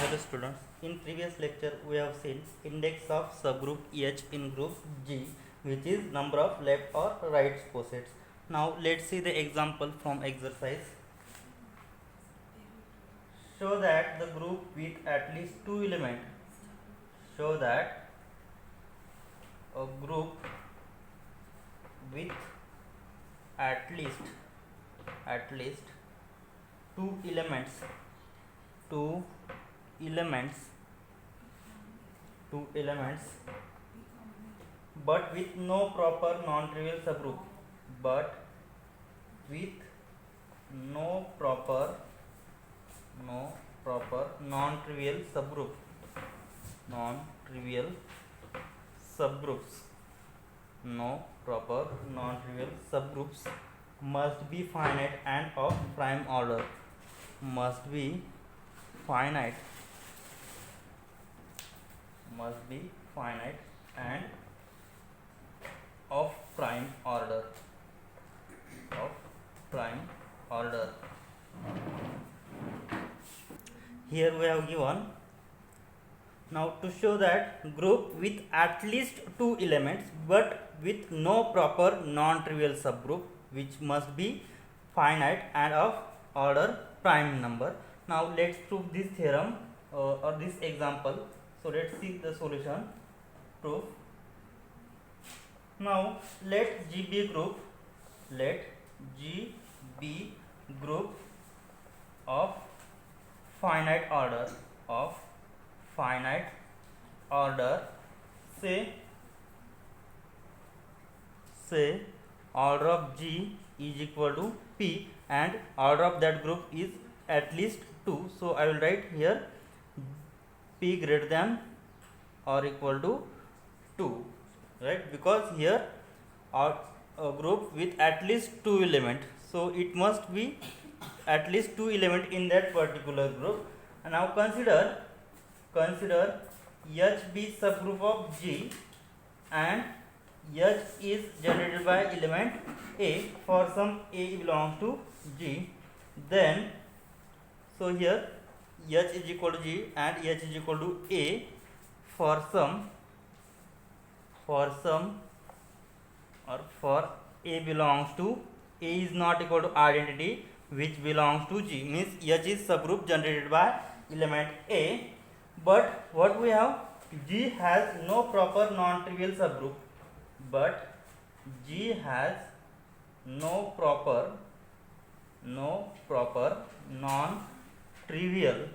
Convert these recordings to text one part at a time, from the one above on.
Hello students, in previous lecture we have seen index of subgroup H in group G, which is number of left or right posets. Now let's see the example from exercise. Show that the group with at least two elements. Show that a group with at least two elements two elements but with no proper non-trivial subgroup no proper non-trivial subgroups no proper non-trivial subgroups must be finite and of prime order must be finite and of prime order here we have given. Now to show that group with at least two elements but with no proper non-trivial subgroup which must be finite and of order prime number. Now let's prove this theorem or this example. So let's see the solution proof. Now let G be group of finite order say order of G is equal to P and order of that group is at least 2. So I will write here P greater than or equal to 2, right? Because here our group with at least two element, so it must be at least two element in that particular group. And now consider H be subgroup of G and H is generated by element A for some A belongs to G. Then so here H is equal to G and H is equal to A for some or for A belongs to A is not equal to identity which belongs to G, means H is subgroup generated by element A. But what we have, G has no proper non-trivial subgroup, but G has no proper non-trivial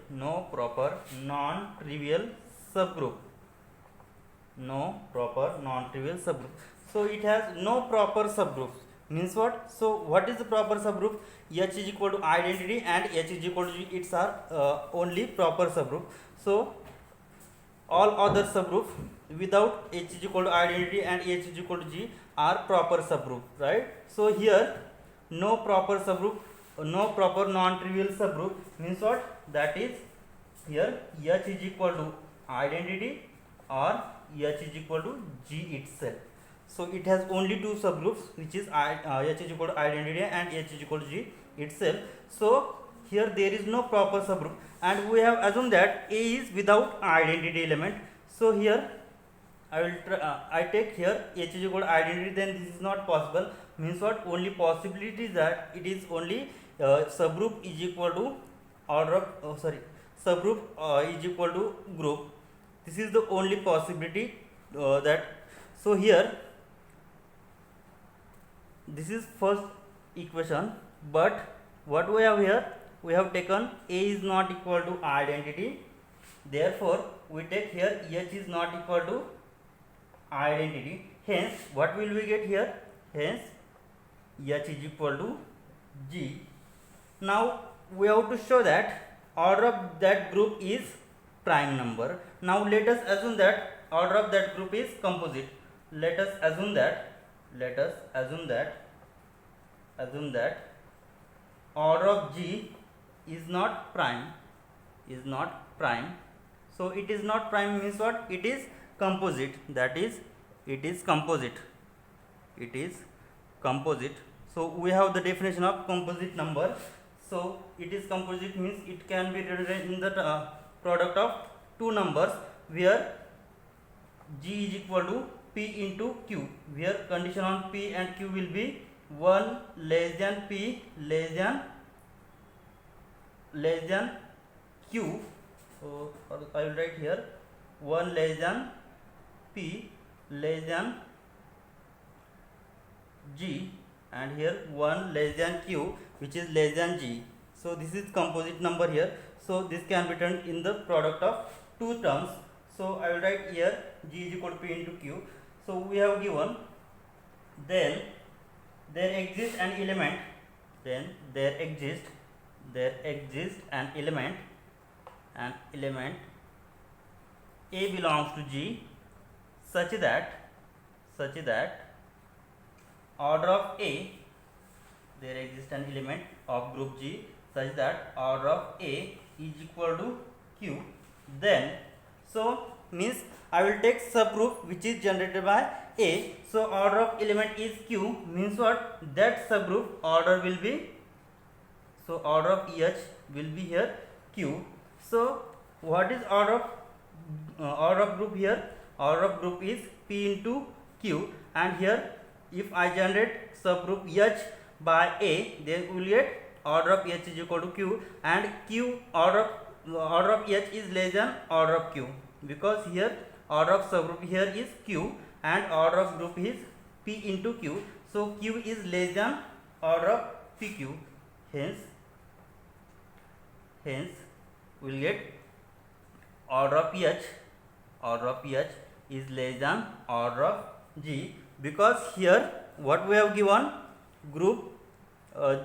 subgroup. So it has no proper subgroups. Means what? So what is the proper subgroup? H is equal to identity and H is equal to G. It's our only proper subgroup. So all other subgroups without H is equal to identity and H is equal to G are proper subgroup, right? So here no proper non-trivial subgroup means what? That is here H is equal to identity or H is equal to G itself. So it has only two subgroups, which is H is equal to identity and H is equal to G itself. So here there is no proper subgroup and we have assumed that A is without identity element. So here I take here H is equal to identity, then this is not possible. Means what? Only possibility is that it is only subgroup is equal to order of subgroup is equal to group. This is the only possibility that. So here this is first equation, but what we have here, we have taken A is not equal to identity, therefore we take here H is not equal to identity. Hence what will we get here? Hence H is equal to G. Now we have to show that order of that group is prime number. Now let us assume that order of that group is composite. Let us assume that order of G is not prime. So it is not prime means what? It is composite. That is, it is composite. So we have the definition of composite number. So it is composite means it can be written in the product of two numbers where G is equal to P into Q, where condition on P and Q will be 1 less than P less than Q. So I will write here 1 less than P less than G, and here 1 less than Q which is less than G. So this is composite number here. So this can be turned in the product of two terms. So I will write here G is equal to P into Q. So we have given, then there exists an element, there exists an element A belongs to G such that order of A, there exists an element of group G such that order of A is equal to Q. Then, so means I will take subgroup which is generated by A. So order of element is Q, means what? That subgroup order will be, so order of EH will be here Q. So what is order of group here? Order of group is P into Q, and here if I generate subgroup H by A, then we will get order of H is equal to Q, and Q order of H is less than order of Q, because here order of subgroup here is Q and order of group is P into Q. So Q is less than order of PQ. Hence we will get order of pH is less than order of G, because here what we have given, group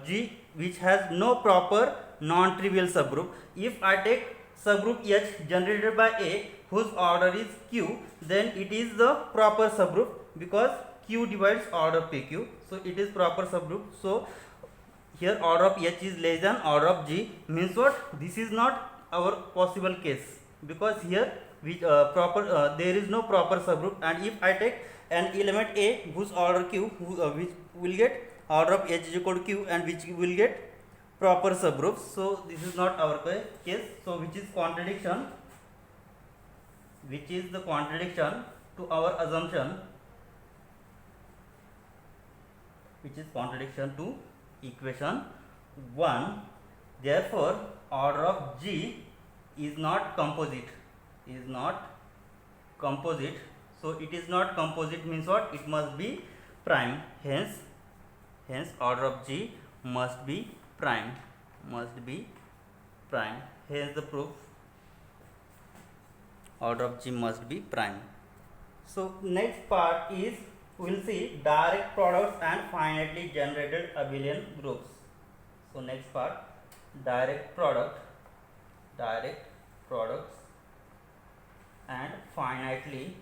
G which has no proper non-trivial subgroup. If I take subgroup H generated by A whose order is Q, then it is the proper subgroup, because Q divides order of PQ, so it is proper subgroup. So here order of H is less than order of G, means what? This is not our possible case, because here which there is no proper subgroup, and if I take an element A whose order Q, which will get order of H is equal to Q and which will get proper subgroups. So this is not our case. So which is the contradiction to our assumption, which is contradiction to equation 1. Therefore order of G is not composite, so it is not composite means what? It must be prime. Hence order of G must be prime. Hence the proof, order of G must be prime. So next part is we will see direct products and finitely generated abelian groups. So next part, direct products and finitely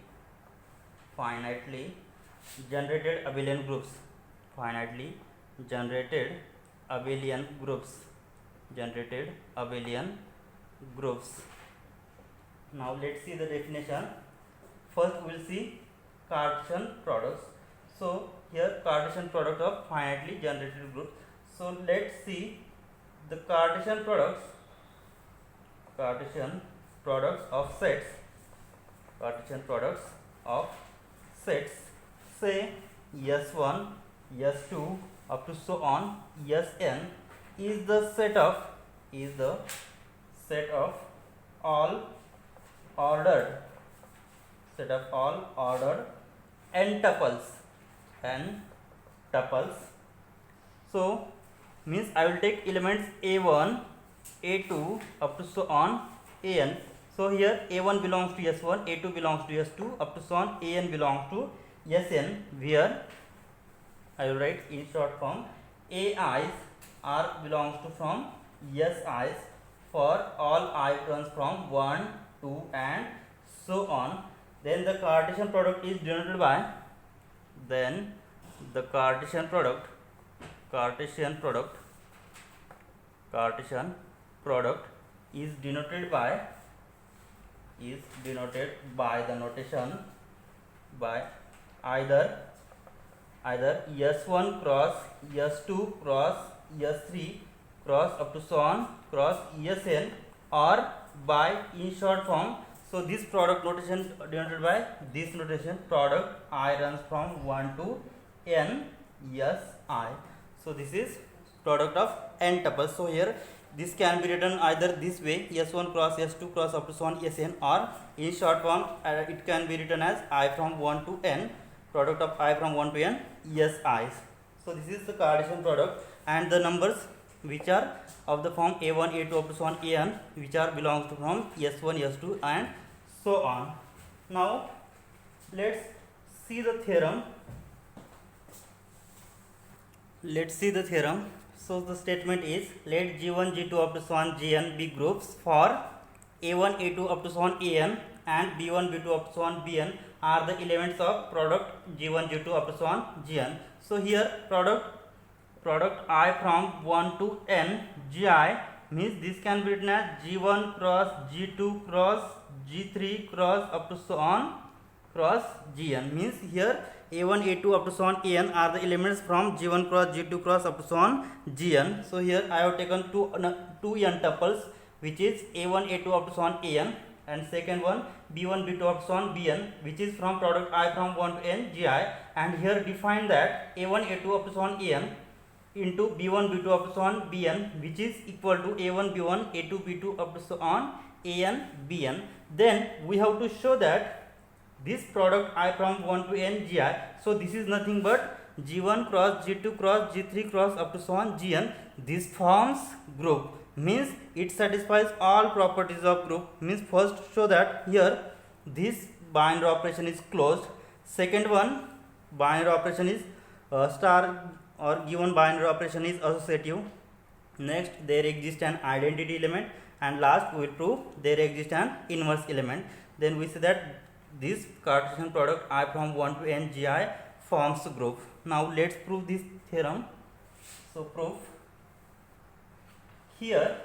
generated abelian groups. Generated abelian groups. Now let's see the definition. First we will see Cartesian products. So here Cartesian product of finitely generated groups. So let's see the Cartesian products of sets. Say S1, S2 up to so on Sn is the set of all ordered n tuples. So means I will take elements A1, A2 up to so on An. So here A1 belongs to S1, A2 belongs to S2 up to so on An belongs to Sn, where I will write in short form Ai's are belongs to from Si's for all I turns from 1, 2 and so on. Then the Cartesian product is denoted by, the Cartesian product is denoted by the notation by either S1 cross S2 cross S3 cross up to so on cross Sn, or by in short form. So this product notation denoted by this notation, product I runs from 1 to n s I. So this is product of n tuples. So here this can be written either this way, s1 cross s2 cross up to so on sn, or in short form it can be written as I from 1 to n, product of I from 1 to n s i's. So this is the Cartesian product, and the numbers which are of the form a1 a2 up to so on an, which are belongs to from s1 s2 and so on. Now let's see the theorem. So the statement is, let g1 g2 up to so on gn be groups for a1 a2 up to so on an and b1 b2 up to so on bn are the elements of product g1 g2 up to so on gn. So here product I from 1 to n gi means this can be written as g1 cross g2 cross g3 cross up to so on cross gn, means here a1 a2 up to so on an are the elements from g1 cross g2 cross up to so on gn. So here I have taken two n tuples, which is a1 a2 up to so on an, and second one b1 b2 up to so on bn, which is from product I from 1 to n gi, and here define that a1 a2 up to so on an into b1 b2 up to so on bn, which is equal to a1 b1 a2 b2 up to so on an bn. Then we have to show that this product I from 1 to n gi, so this is nothing but g1 cross g2 cross g3 cross up to so on gn. This forms group, means it satisfies all properties of group. Means first show that here this binary operation is closed, second one binary operation is star or given binary operation is associative, next there exists an identity element, and last we will prove there exists an inverse element. Then we say that this Cartesian product I from 1 to n gi forms group. Now let's prove this theorem. So proof, here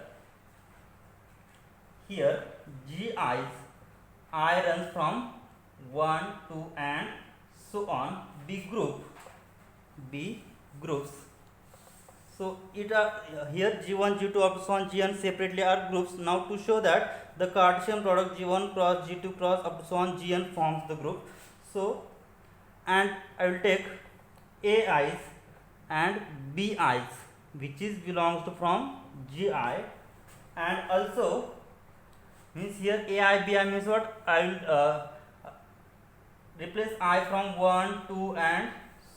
gi's I runs from 1 to and so on be groups. So it here g1 g2 up to so on gn separately are groups. Now to show that the Cartesian product g1 cross g2 cross up to so on gn forms the group. So and I will take ai's and bi's, which is belongs to from gi, and also means here ai bi means what, I will replace I from 1 2 and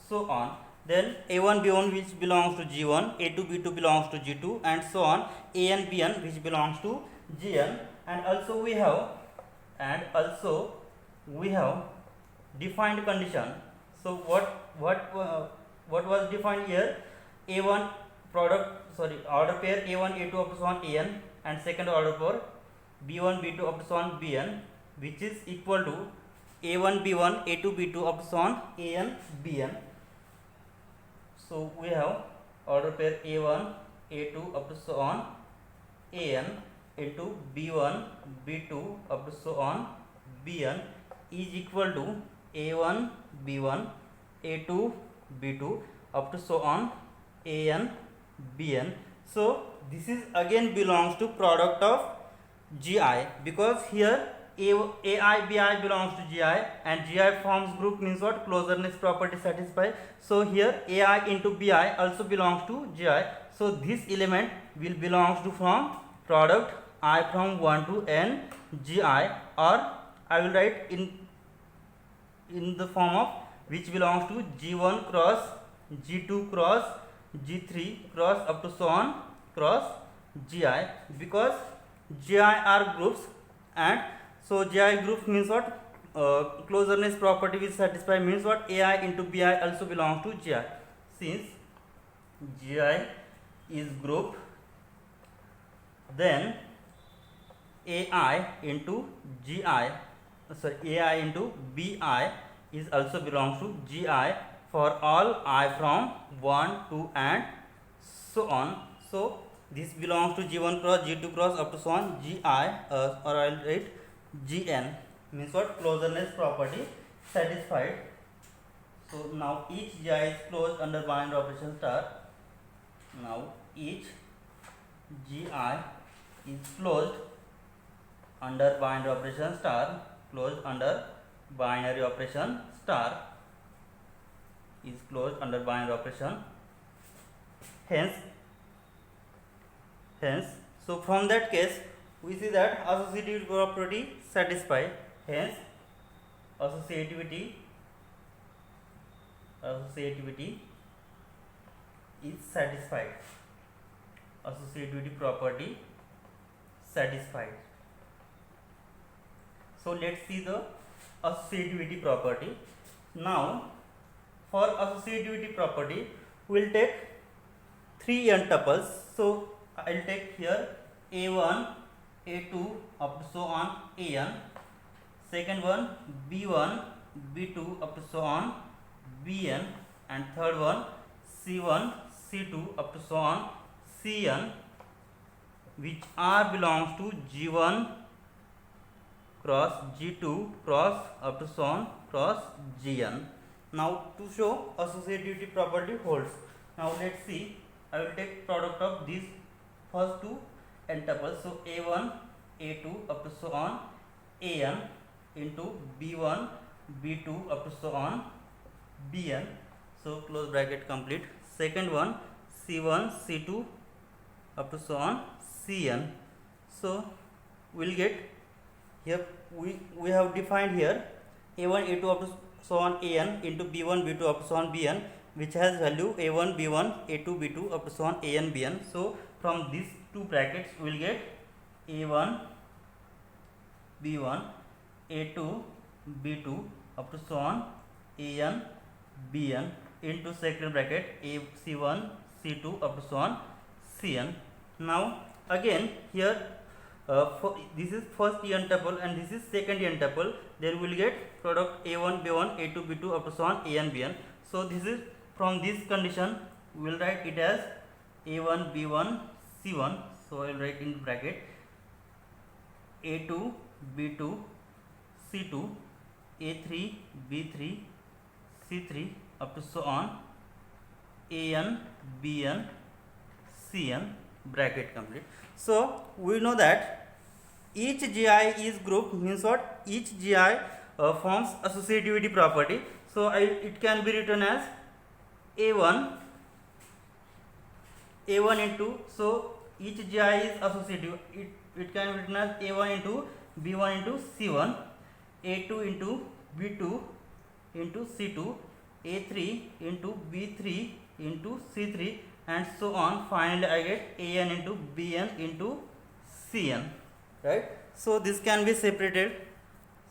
so on. Then a1 b1 which belongs to g1, a2 b2 belongs to g2, and so on an bn which belongs to gn. And also we have defined condition. So what was defined here, a1 order pair a1 a2 up to so on an, and second order pair b1 b2 up to so on bn, which is equal to a1 b1 a2 b2 up to so on an bn. So we have order pair a1 a2 up to so on an into b1 b2 up to so on bn is equal to a1 b1 a2 b2 up to so on an bn. So this is again belongs to product of gi, because here ai bi belongs to gi, and gi forms group means what, closeness property satisfied. So here ai into bi also belongs to gi. So this element will belongs to from product I from 1 to n gi, or I will write in the form of which belongs to g1 cross g2 cross g3 cross up to so on cross gi, because gi are groups, and so gi group means what, closeness property will satisfy, means what, ai into bi also belongs to gi. Since gi is group, then ai into ai into bi is also belongs to gi for all I from 1 2 and so on. So this belongs to g1 cross g2 cross up to so on gi, or I will write gn, means what, closeness property satisfied. So now each gi is closed under binary operation star. Now each gi is closed under binary operation star, closed under binary operation star, is closed under binary operation. Hence, so from that case we see that associativity property satisfied. Hence, associativity is satisfied. Associativity property satisfied. So let's see the associativity property. Now, for associativity property, we will take 3 n tuples. So I will take here a1, a2 up to so on an. Second one b1, b2 up to so on bn, and third one c1, c2 up to so on cn, which are belongs to g1 cross g2 cross up to so on cross gn. Now to show associativity property holds, now let's see. I will take product of these first 2 n tuples. So a1, a2 up to so on an into b1, b2 up to so on bn. So close bracket complete. Second one c1, c2 up to so on cn. So we will get here we have defined here a1, a2 up to so on an into b1, b2 up to so on bn, which has value a1, b1, a2, b2 up to so on an, bn. So from these 2 brackets we will get a1, b1, a2, b2 up to so on an, bn into second bracket a c1, c2 up to so on cn. Now again here this is first n tuple and this is second n tuple. Then we will get product a1, b1, a2, b2 up to so on an, bn. So this is from this condition we will write it as a1, b1, c1. So I will write in bracket a2, b2, c2, a3, b3, c3 up to so on an, bn, cn, bracket complete. So we know that each gi is group, means what? Each gi forms associativity property. So it can be written as a1 into, so each gi is associative. It can be written as a1 into b1 into c1, a2 into b2 into c2, a3 into b3 into c3, and so on. Finally I get an into bn into cn, right? So this can be separated.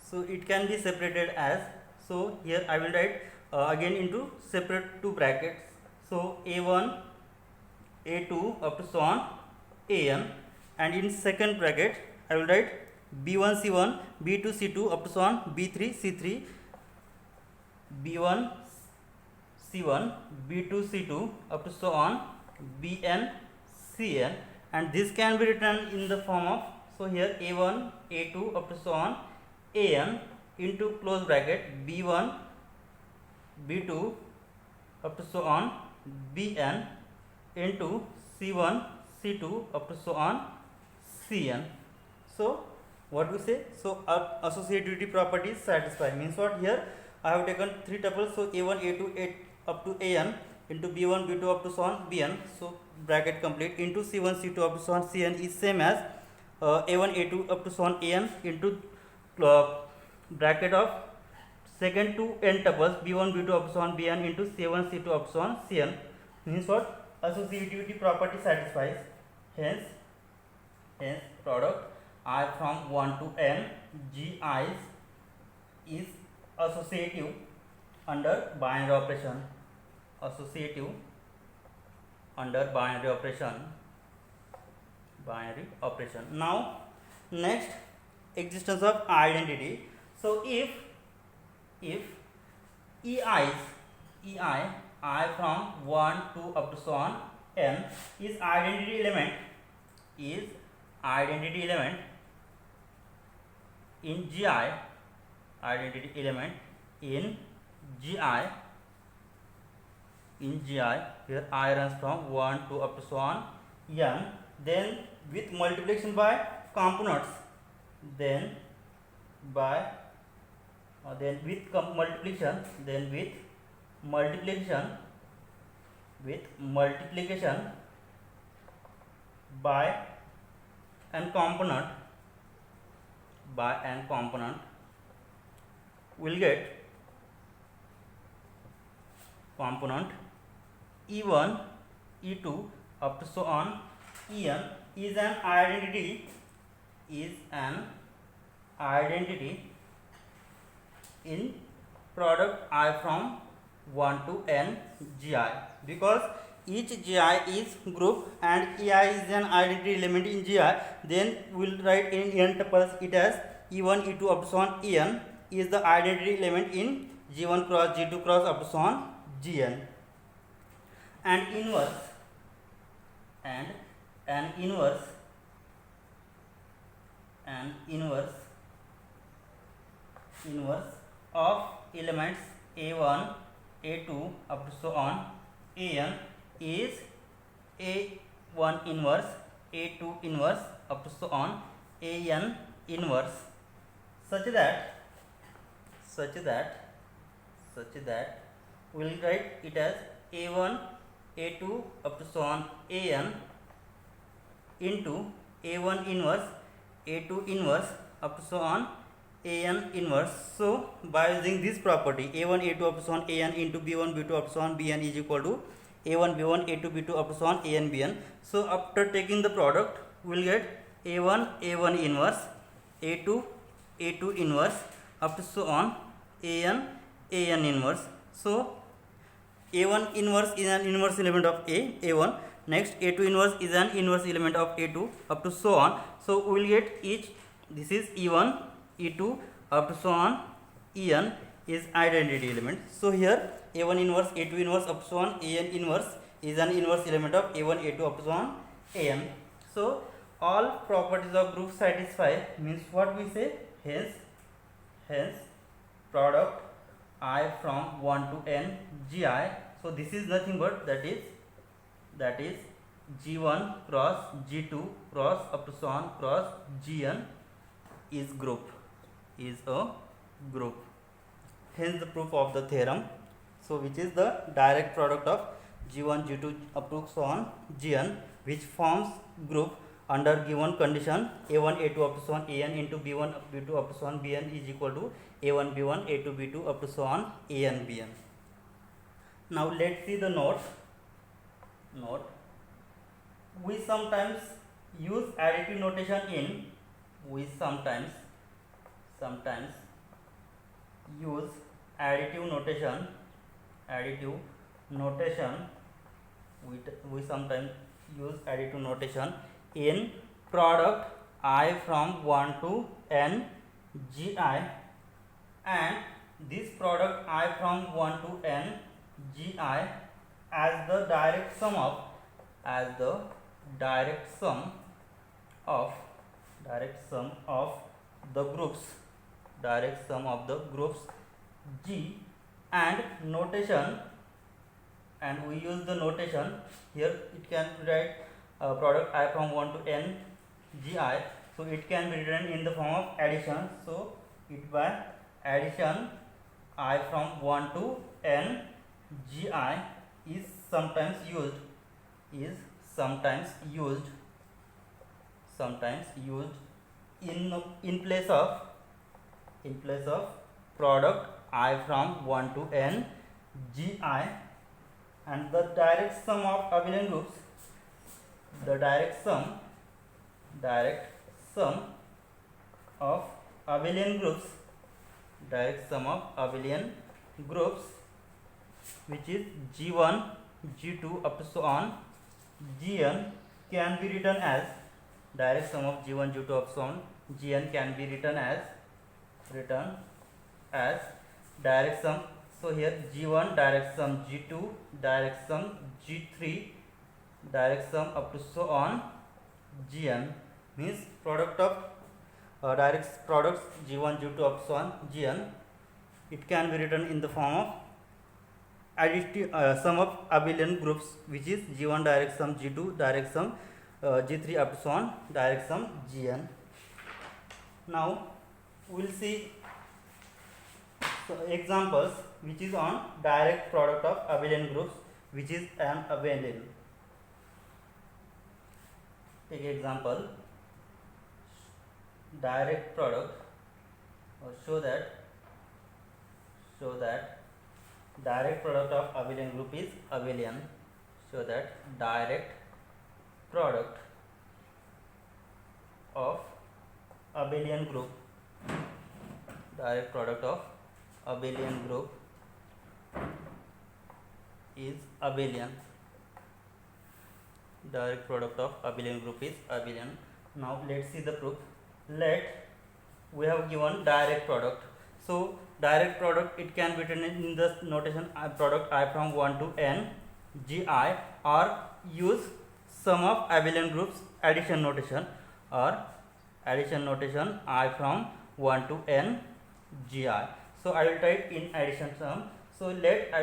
So it can be separated as, so here I will write again into separate 2 brackets. So a1, a2 up to so on an, and in second bracket I will write b1, c1, b2, c2 up to so on b3, c3, b1, c1, b2, c2 up to so on bn, cn, and this can be written in the form of, so here a1, a2 up to so on an into close bracket b1, b2 up to so on bn into c1, c2 up to so on cn. So what we say? So associativity property is satisfied, means what? Here I have taken 3 tuples. So a1, a2, up to an into b1, b2 up to so on bn. So bracket complete into c1, c2 up to so on cn is same as a1, a2 up to so on an into bracket of second 2 n tuples b1, b2 up to so on bn into c1, c2 up to so on cn. Means what? Associativity property satisfies. Hence product I from 1 to n gi is associative under binary operation. Associative under binary operation. Now next, existence of identity. So if ei I from 1 to up to so on n is identity element in gi, here I runs from 1 to up to so on n, then with multiplication by components then by then with multiplication, then with multiplication by an component will get component E1, E2 up to so on En is an identity in product I from 1 to n gi, because each gi is group and ei is an identity element in gi, then we will write in n tuples it as E1, E2 up to so on En is the identity element in G1 cross G2 cross up to so on Gn, and inverse of elements A1, A2 up to so on An is A1 inverse, A2 inverse up to so on An inverse, such that we will write it as A1, A2 up to so on An into A1 inverse, A2 inverse up to so on An inverse. So by using this property A1, A2 up to so on An into B1, B2 up to so on Bn is equal to A1, B1, A2, B2 up to so on An, Bn. So after taking the product we will get A1, A1 inverse, A2, A2 inverse up to so on An, An inverse. So A1 inverse is an inverse element of A1. Next A2 inverse is an inverse element of A2 up to so on. So we will get each, this is E1, E2 up to so on En is identity element. So here A1 inverse, A2 inverse up to so on An inverse is an inverse element of A1, A2 up to so on An. So all properties of group satisfy, means what we say, hence product I from 1 to n gi. So this is nothing but that is G1 cross G2 cross up to so on cross Gn is a group. Hence the proof of the theorem. So which is the direct product of G1, G2 up to so on Gn, which forms group under given condition A1, A2 up to so on An into B1, B2 up to so on Bn is equal to A1, B1, A2, B2 up to so on An, Bn. Now let's see the note. We sometimes use additive notation in use additive notation we sometimes use additive notation in product I from 1 to n gi, and this product I from 1 to n gi as the direct sum of the groups G, and notation, and we use the notation here. It can write product I from 1 to n gi, so it can be written in the form of addition. So it by addition I from 1 to n gi is sometimes used in place of product I from 1 to n gi, and the direct sum of abelian groups, of abelian groups, which is G1, G2 up to so on Gn, can be written as direct sum of G1, G2 up to so on Gn can be written as direct sum. So here G1 direct sum, G2 direct sum, G3 direct sum up to so on Gn, means product of direct products G1, G2 up to so on Gn. It can be written in the form of additive sum of abelian groups, which is G1 direct sum, G2 direct sum, G3 up to so on direct sum Gn. Now we will see examples which is on direct product of abelian groups, which is an abelian. Take example, direct product, or show that direct product of abelian group is abelian. Show that direct product of abelian group, direct product of abelian group is abelian. Direct product of abelian group is abelian. Now let's see the proof. Let we have given direct product. So direct product, it can be written in the notation product I from 1 to n gi, or use sum of abelian groups addition notation, or addition notation I from 1 to n gi. So I will write in addition sum. So I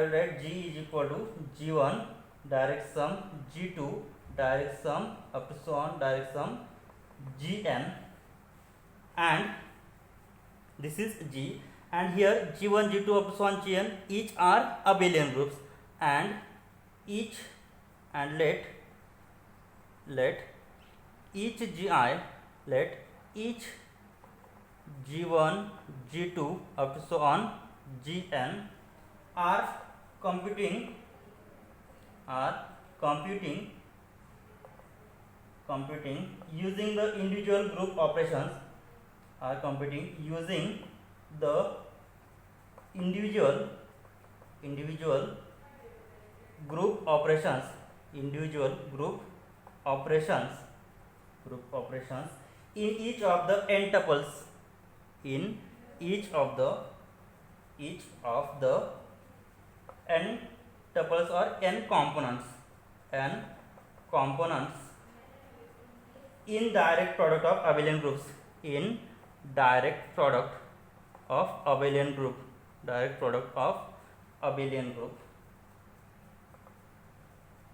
will write g is equal to g1 direct sum, g2 direct sum, up to so on direct sum gn, and this is g, and here g1 g2 up to so on gn each are abelian groups, and let each gi, let each g1 g2 up to so on gn are computing using the individual group operations, are computing using the individual group operations in each of the n tuples, in each of the n tuples or n components in direct product of abelian groups, in direct product of abelian group,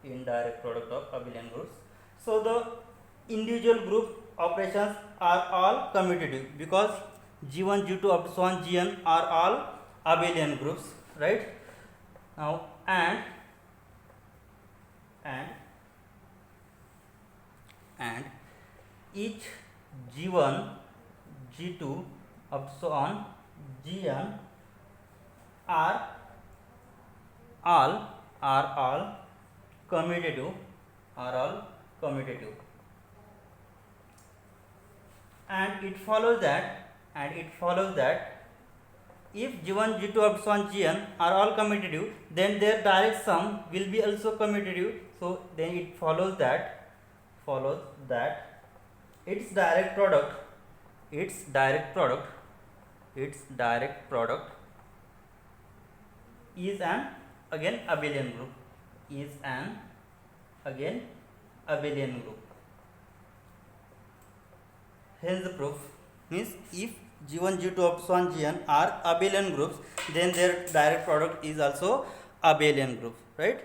in direct product of abelian groups. So the individual group operations are all commutative, because g1 g2 up to so on gn are all abelian groups, right? Now and each g1 g2 up to so on gn are all commutative, and it follows that if g1 g2 up to so on gn are all commutative, then their direct sum will be also commutative. So then it follows that its direct product is an again abelian group, Hence the proof means if g1 g2 up to so on gn are abelian groups, then their direct product is also abelian group, right?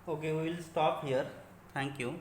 Okay, we will stop here. Thank you.